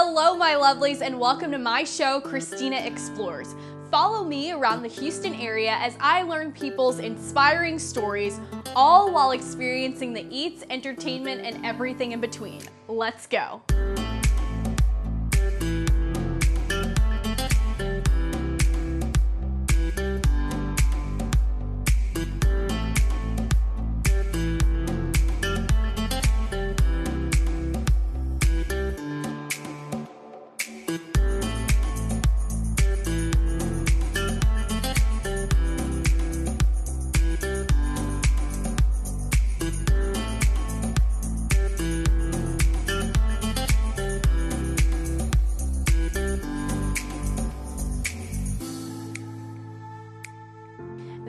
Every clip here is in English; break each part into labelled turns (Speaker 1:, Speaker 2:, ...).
Speaker 1: Hello, my lovelies, and welcome to my show, Christina Explores. Follow me around the Houston area as I learn people's inspiring stories, all while experiencing the eats, entertainment, and everything in between. Let's go.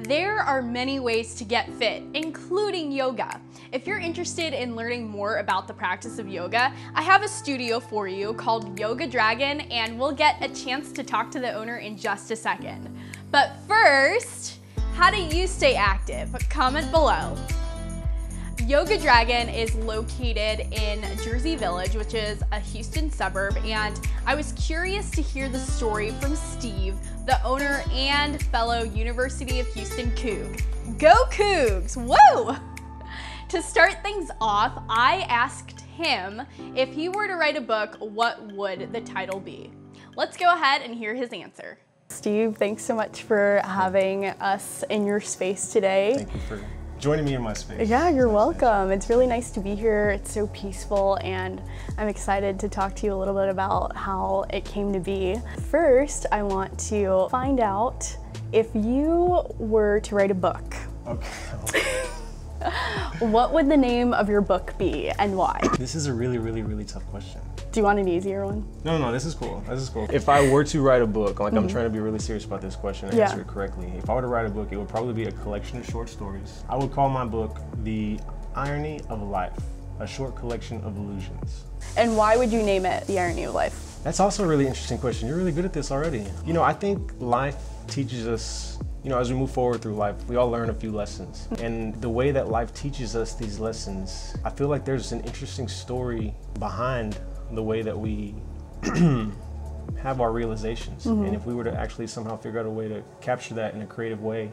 Speaker 1: There are many ways to get fit, including yoga. If you're interested in learning more about the practice of yoga, I have a studio for you called Yoga Dragon, and we'll get a chance to talk to the owner in just a second. But first, how do you stay active? Comment below. Yoga Dragon is located in Jersey Village, which is a Houston suburb, and I was curious to hear the story from Steve, the owner and fellow University of Houston Coug. Go Cougs! Woo! To start things off, I asked him if he were to write a book, what would the title be? Let's go ahead and hear his answer. Steve, thanks so much for having us in your space today.
Speaker 2: Thank you for joining me in my space.
Speaker 1: Yeah, you're welcome. It's really nice to be here. It's so peaceful, and I'm excited to talk to you a little bit about how it came to be. First, I want to find out if you were to write a book.
Speaker 2: Okay.
Speaker 1: What would the name of your book be and why?
Speaker 2: This is a really tough question.
Speaker 1: Do you want an easier one?
Speaker 2: No, this is cool. This is cool. If I were to write a book, like I'm trying to be really serious about this question and answer it correctly. If I were to write a book, it would probably be a collection of short stories. I would call my book The Irony of Life, a short collection of illusions.
Speaker 1: And why would you name it The Irony of Life?
Speaker 2: That's also a really interesting question. You're really good at this already. You know, I think life teaches us, you know, as we move forward through life, we all learn a few lessons. And the way that life teaches us these lessons, I feel like there's an interesting story behind the way that we have our realizations. And if we were to actually somehow figure out a way to capture that in a creative way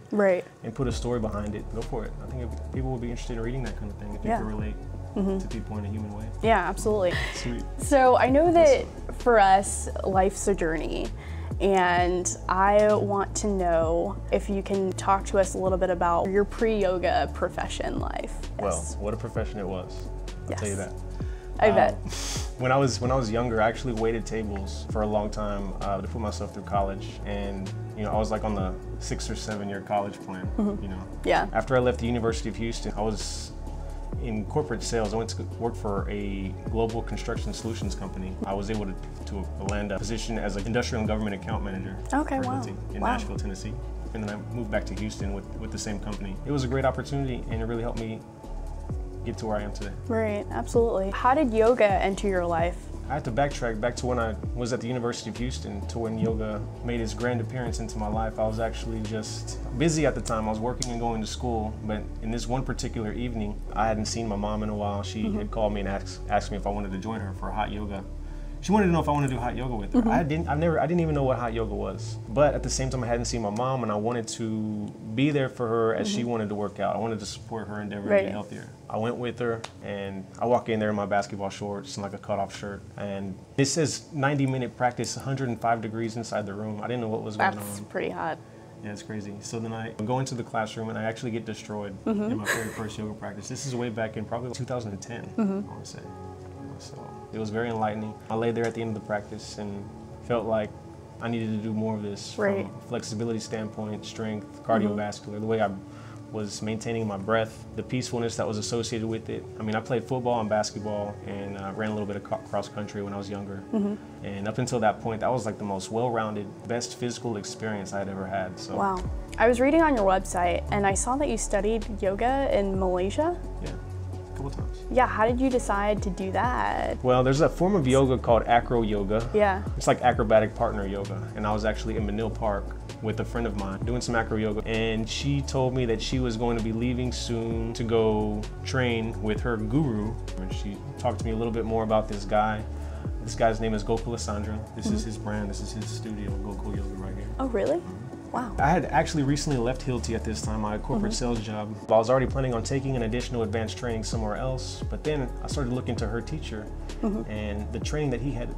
Speaker 2: and put a story behind it, go for it. I think people would be interested in reading that kind of thing if they could relate to people in a human way.
Speaker 1: Yeah, absolutely.
Speaker 2: Sweet.
Speaker 1: So I know that for us, life's a journey. And I want to know if you can talk to us a little bit about your pre-yoga profession life.
Speaker 2: Well, what a profession it was. I'll tell you that.
Speaker 1: I bet.
Speaker 2: When I was younger, I actually waited tables for a long time to put myself through college, and you know, I was like on the 6 or 7 year college plan. You know. Yeah. After I left the University of Houston, I was in corporate sales. I went to work for a global construction solutions company. I was able to land a position as an industrial and government account manager in Nashville, Tennessee. And then I moved back to Houston with the same company. It was a great opportunity, and it really helped me get to where I am today. Right, absolutely. How did yoga enter your life? I have to backtrack back to when I was at the University of Houston to when yoga made its grand appearance into my life. I was actually just busy at the time. I was working and going to school, but in this one particular evening, I hadn't seen my mom in a while. She had called me and asked me if I wanted to join her for hot yoga. She wanted to know if I wanted to do hot yoga with her. I didn't even know what hot yoga was. But at the same time, I hadn't seen my mom, and I wanted to be there for her as she wanted to work out. I wanted to support her endeavor to get healthier. I went with her, and I walk in there in my basketball shorts and like a cutoff shirt. And it says 90-minute practice, 105 degrees inside the room. I didn't know what was going on. That's pretty hot. Yeah, it's crazy. So then I go into the classroom, and I actually get destroyed in my very first yoga practice. This is way back in probably 2010, I want to say. So it was very enlightening. I lay there at the end of the practice and felt like I needed to do more of this from a flexibility standpoint, strength, cardiovascular, the way I was maintaining my breath, the peacefulness that was associated with it. I mean, I played football and basketball, and ran a little bit of cross country when I was younger. And up until that point, that was like the most well-rounded, best physical experience I had ever had. So. Wow. I was reading on your website, and I saw that you studied yoga in Malaysia. Yeah. Couple times. Yeah, how did you decide to do that? Well, there's a form of yoga called acro yoga. Yeah. It's like acrobatic partner yoga. And I was actually in Manil Park with a friend of mine doing some acro yoga. And she told me that she was going to be leaving soon to go train with her guru. And she talked to me a little bit more about this guy This guy's name is Gokul Sandra. This is his brand. This is his studio, Gokul Yoga, right here.
Speaker 1: Oh, really? Wow.
Speaker 2: I had actually recently left Hilti at this time, my corporate sales job. I was already planning on taking an additional advanced training somewhere else, but then I started looking to her teacher and the training that he had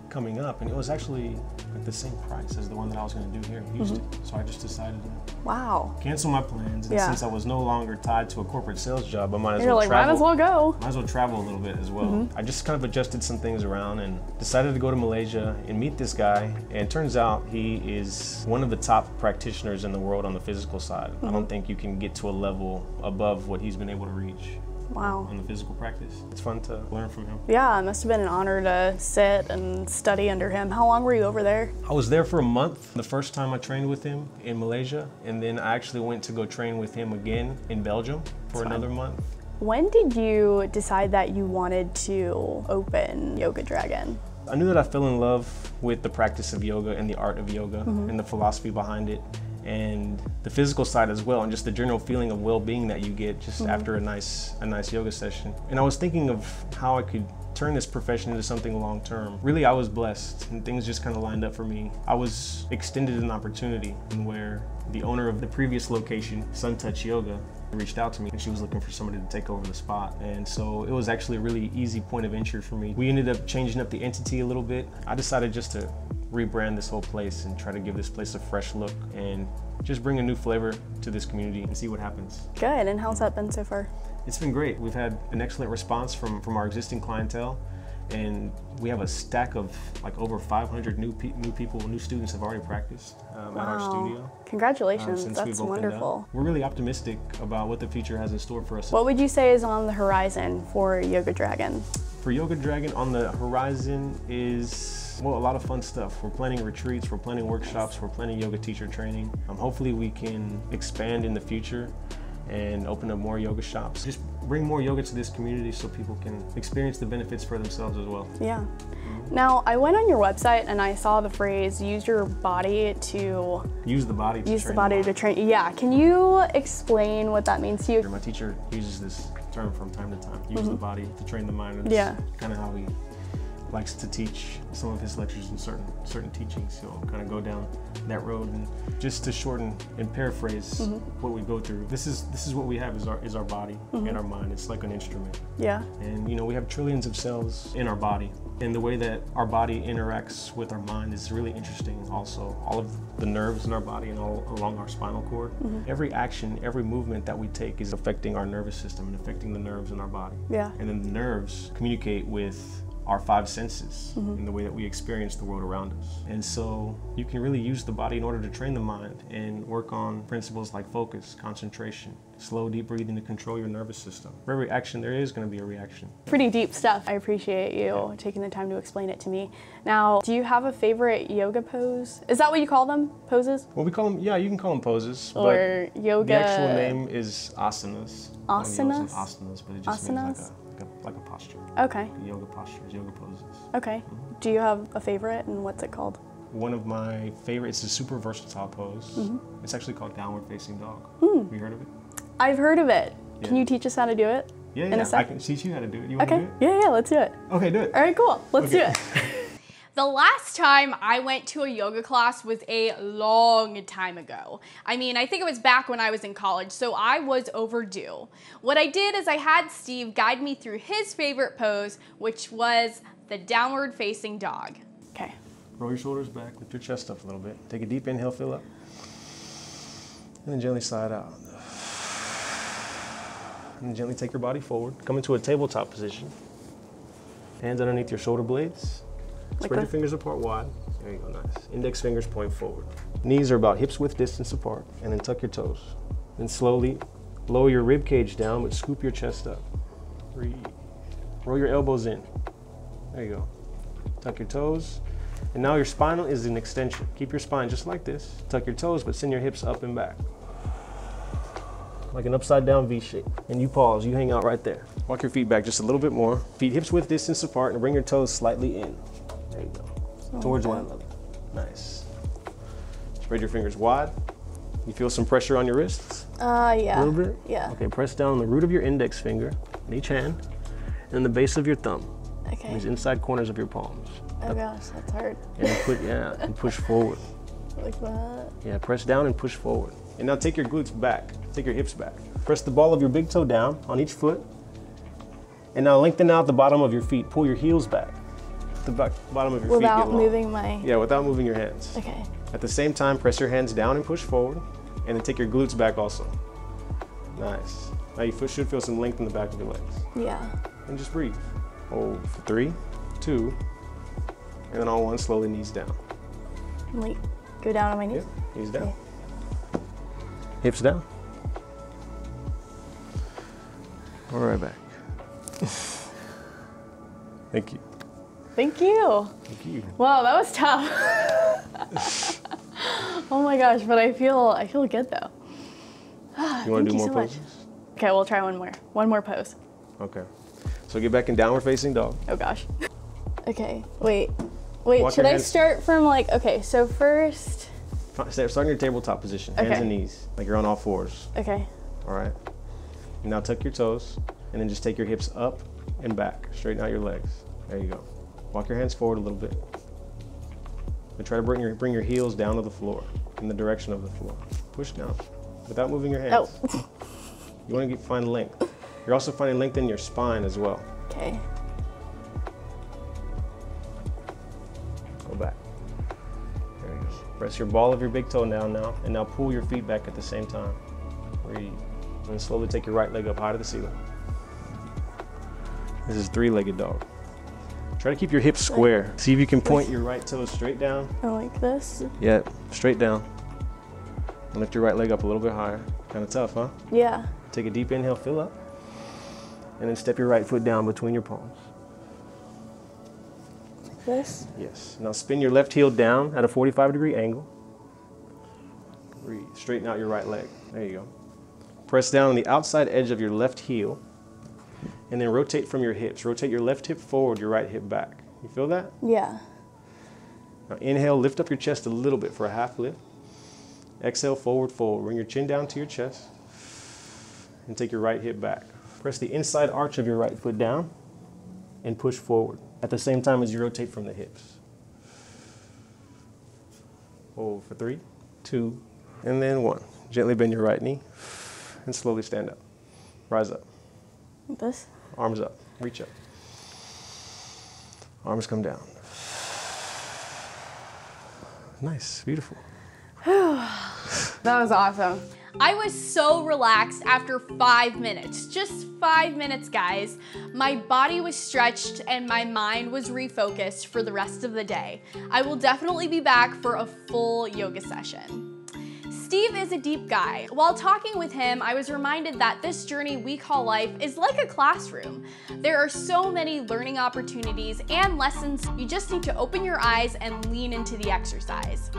Speaker 2: coming up, and it was actually like the same price as the one that I was going to do here in Houston. So I just decided to cancel my plans, and since I was no longer tied to a corporate sales job, I might as well travel.
Speaker 1: Might as well go.
Speaker 2: Might as well travel a little bit as well. I just kind of adjusted some things around and decided to go to Malaysia and meet this guy, and turns out he is one of the top practitioners in the world on the physical side. I don't think you can get to a level above what he's been able to reach.
Speaker 1: Wow.
Speaker 2: On the physical practice. It's fun to learn from him.
Speaker 1: Yeah, it must have been an honor to sit and study under him. How long were you over there?
Speaker 2: I was there for a month. The first time I trained with him in Malaysia, and then I actually went to go train with him again in Belgium for another month.
Speaker 1: When did you decide that you wanted to open Yoga Dragon?
Speaker 2: I knew that I fell in love with the practice of yoga and the art of yoga and the philosophy behind it, and the physical side as well, and just the general feeling of well-being that you get just after a nice yoga session. And I was thinking of how I could turn this profession into something long-term. Really, I was blessed, and things just kind of lined up for me. I was extended an opportunity where the owner of the previous location, Sun Touch Yoga, reached out to me, and she was looking for somebody to take over the spot. And so it was actually a really easy point of entry for me. We ended up changing up the entity a little bit. I decided just to rebrand this whole place and try to give this place a fresh look and just bring a new flavor to this community and see what happens.
Speaker 1: Good, and how's that been so far?
Speaker 2: It's been great. We've had an excellent response from our existing clientele, and we have a stack of like over 500 new students have already practiced at our studio.
Speaker 1: Congratulations, that's wonderful.
Speaker 2: We're really optimistic about what the future has in store for us.
Speaker 1: What would you say is on the horizon for Yoga Dragon?
Speaker 2: For Yoga Dragon, on the horizon is, well, a lot of fun stuff. We're planning retreats, we're planning workshops, we're planning yoga teacher training. Hopefully we can expand in the future and open up more yoga shops. Just bring more yoga to this community so people can experience the benefits for themselves as well.
Speaker 1: Yeah. Now, I went on your website and I saw the phrase, use your body to...
Speaker 2: Use the body to train.
Speaker 1: Use the body to train. Yeah, can you explain what that means to you?
Speaker 2: My teacher uses this term from time to time. Use the body to train the mind. It's kind of how he likes to teach some of his lectures and certain teachings. He'll kind of go down that road, and just to shorten and paraphrase what we go through. This is what we have is our body and our mind. It's like an instrument. Yeah. And you know, we have trillions of cells in our body, and the way that our body interacts with our mind is really interesting also. All of the nerves in our body and all along our spinal cord. Every action, every movement that we take is affecting our nervous system and affecting the nerves in our body. Yeah. And then the nerves communicate with our five senses in the way that we experience the world around us. And so you can really use the body in order to train the mind and work on principles like focus, concentration, slow, deep breathing to control your nervous system. For every action, there is going to be a reaction.
Speaker 1: Pretty deep stuff. I appreciate you taking the time to explain it to me. Now, do you have a favorite yoga pose? Is that what you call them? Poses?
Speaker 2: Well, we call them, yeah, you can call them poses.
Speaker 1: Or
Speaker 2: but
Speaker 1: yoga.
Speaker 2: The actual name is asanas.
Speaker 1: Asanas?
Speaker 2: Asanas, but it just means like a posture.
Speaker 1: Okay.
Speaker 2: Yoga postures, yoga poses.
Speaker 1: Okay. Do you have a favorite, and what's it called?
Speaker 2: One of my favorites is a super versatile pose. It's actually called downward facing dog. Have you heard of it?
Speaker 1: I've heard of it. Yeah. Can you teach us how to do it?
Speaker 2: Yeah, I can teach you how to do it. You want to do it?
Speaker 1: Yeah, let's do it.
Speaker 2: Okay, do it.
Speaker 1: All right, cool. Let's do it.
Speaker 3: The last time I went to a yoga class was a long time ago. I mean, I think it was back when I was in college, so I was overdue. What I did is I had Steve guide me through his favorite pose, which was the downward facing dog.
Speaker 1: Okay.
Speaker 2: Roll your shoulders back, lift your chest up a little bit. Take a deep inhale, fill up. And then gently slide out. And then gently take your body forward. Come into a tabletop position. Hands underneath your shoulder blades. Spread your fingers apart wide. There you go, nice. Index fingers point forward. Knees are about hips width distance apart, and then tuck your toes. Then slowly lower your rib cage down, but scoop your chest up. Breathe. Roll your elbows in. There you go. Tuck your toes. And now your spinal is an extension. Keep your spine just like this. Tuck your toes, but send your hips up and back. Like an upside down V shape. And you pause, you hang out right there. Walk your feet back just a little bit more. Feet hips width distance apart, and bring your toes slightly in. There you go. Towards one another. Nice. Spread your fingers wide. You feel some pressure on your wrists?
Speaker 1: Yeah.
Speaker 2: A little bit?
Speaker 1: Yeah.
Speaker 2: Okay, press down on the root of your index finger in each hand and the base of your thumb.
Speaker 3: Okay.
Speaker 2: These inside corners of your palms.
Speaker 3: Oh gosh, that's hard.
Speaker 2: And push forward.
Speaker 3: Like that?
Speaker 2: Yeah, press down and push forward. And now take your glutes back. Take your hips back. Press the ball of your big toe down on each foot. And now lengthen out the bottom of your feet. Pull your heels back. The bottom of your feet get long.
Speaker 3: Without moving my...
Speaker 2: Yeah, without moving your hands.
Speaker 3: Okay.
Speaker 2: At the same time, press your hands down and push forward. And then take your glutes back also. Nice. Now you should feel some length in the back of your legs.
Speaker 3: Yeah.
Speaker 2: And just breathe. Hold for 3, 2, and then on 1, slowly knees down.
Speaker 3: Like, go down on my knees?
Speaker 2: Yeah, knees down.
Speaker 3: Okay.
Speaker 2: Hips down. All right, back. Thank you.
Speaker 3: Thank you.
Speaker 2: Thank you.
Speaker 3: Wow, that was tough. Oh my gosh, but I feel good though.
Speaker 2: You want to do more poses?
Speaker 3: Okay, we'll try one more. One more pose.
Speaker 2: Okay. So get back in downward facing dog.
Speaker 3: Oh gosh. Okay, wait,
Speaker 2: Walk
Speaker 3: should
Speaker 2: your
Speaker 3: I
Speaker 2: hands.
Speaker 3: start from like, okay, so first.
Speaker 2: Start in your tabletop position, hands
Speaker 3: Okay.
Speaker 2: and knees, like you're on all fours.
Speaker 3: Okay.
Speaker 2: All right. Now tuck your toes, and then just take your hips up and back. Straighten out your legs. There you go. Walk your hands forward a little bit. And try to bring your heels down to the floor, in the direction of the floor. Push down, without moving your hands.
Speaker 3: Oh.
Speaker 2: You want to find length. You're also finding length in your spine as well.
Speaker 3: Okay.
Speaker 2: Go back. There you go. Press your ball of your big toe down now, and now pull your feet back at the same time. Breathe. And slowly take your right leg up high to the ceiling. This is 3-legged dog. Try to keep your hips square. See if you can point your right toes straight down.
Speaker 3: Oh, like this?
Speaker 2: Yeah, straight down. And lift your right leg up a little bit higher. Kind of tough, huh?
Speaker 3: Yeah.
Speaker 2: Take a deep inhale, fill up. And then step your right foot down between your palms.
Speaker 3: Like this?
Speaker 2: Yes. Now spin your left heel down at a 45-degree angle. Breathe. Straighten out your right leg. There you go. Press down on the outside edge of your left heel. And then rotate from your hips. Rotate your left hip forward, your right hip back. You feel that?
Speaker 3: Yeah.
Speaker 2: Now inhale, lift up your chest a little bit for a half lift. Exhale, forward fold. Bring your chin down to your chest. And take your right hip back. Press the inside arch of your right foot down and push forward at the same time as you rotate from the hips. Hold for 3, 2, and then 1. Gently bend your right knee and slowly stand up. Rise up.
Speaker 3: Like this?
Speaker 2: Arms up. Reach up. Arms come down. Nice. Beautiful.
Speaker 3: That was awesome.
Speaker 1: I was so relaxed after 5 minutes, just 5 minutes, guys. My body was stretched and my mind was refocused for the rest of the day. I will definitely be back for a full yoga session. Steve is a deep guy. While talking with him, I was reminded that this journey we call life is like a classroom. There are so many learning opportunities and lessons. You just need to open your eyes and lean into the exercise.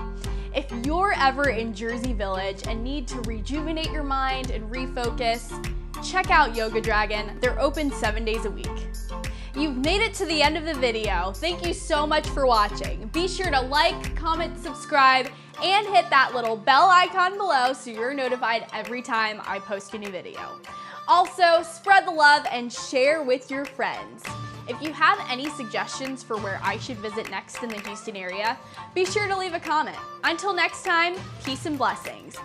Speaker 1: If you're ever in Jersey Village and need to rejuvenate your mind and refocus, check out Yoga Dragon. They're open 7 days a week. You've made it to the end of the video. Thank you so much for watching. Be sure to like, comment, subscribe, and hit that little bell icon below so you're notified every time I post a new video. Also, spread the love and share with your friends. If you have any suggestions for where I should visit next in the Houston area, be sure to leave a comment. Until next time, peace and blessings.